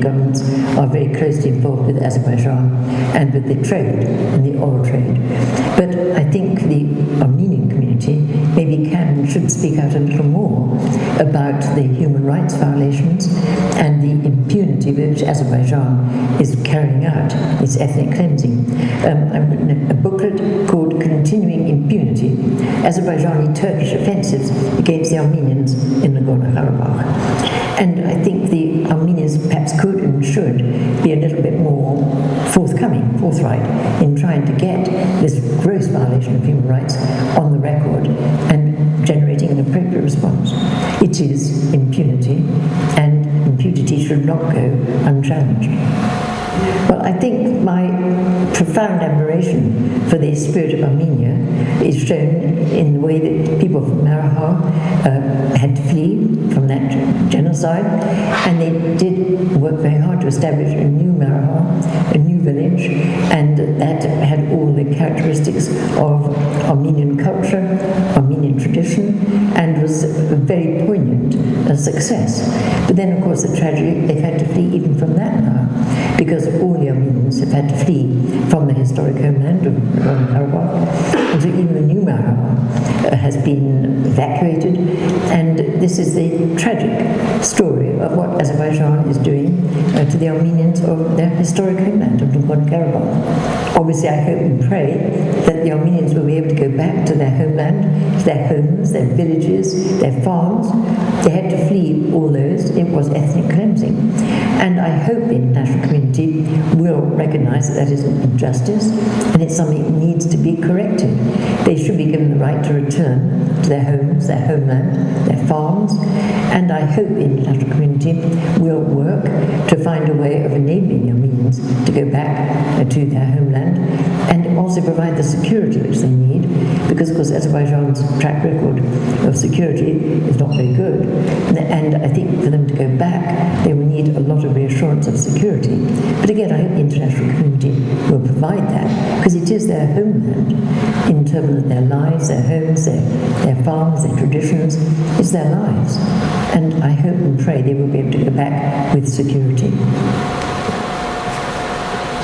governments are very closely involved with Azerbaijan and with the trade, and the oil trade. But I think the Armenian community maybe can and should speak out a little more about the human rights violations and the impunity with which Azerbaijan is carrying out its ethnic cleansing. I've written a booklet called Continuing Impunity, Azerbaijani-Turkish Offensives Against the Armenians in Nagorno-Karabakh. And I think the Armenians perhaps could and should be a little bit more forthright in trying to get this gross violation of human rights on the record and generating an appropriate response. It is impunity, and impunity should not go unchallenged. Well, I think my profound admiration for the spirit of Armenia is shown in the way that people from Maraha had to flee from that genocide, and they did work very hard to establish a new Maraha, a new village, and that had all the characteristics of Armenian culture, Armenian tradition, and was a very poignant success. But then, of course, the tragedy, they've had to flee even from that now, because all the Armenians have had to flee from the historic homeland of Nagorno-Karabakh, and so even the new Maraha has been evacuated, and this is the tragic story of what Azerbaijan is doing to the Armenians of their historic homeland of Nagorno-Karabakh. Obviously, I hope and pray that the Armenians will be able to go back to their homeland, to their homes, their villages, their farms. They had to flee all those. It was ethnic cleansing. And I hope the international community will recognize that that is an injustice, and it's something that needs to be corrected. They should be given the right to return to their homes, their homeland, their farms, and I hope the international community will work to find a way of enabling the Armenians to go back to their homeland and also provide the security which they need, because of course Azerbaijan's track record of security is not very good, and I think for them to go back they will need a lot of reassurance of security. But again, I hope the international community will provide that, because it is their homeland in terms of their lives, their homes, their farms, their traditions. It's their lives, and I hope and pray they will be able to go back with security.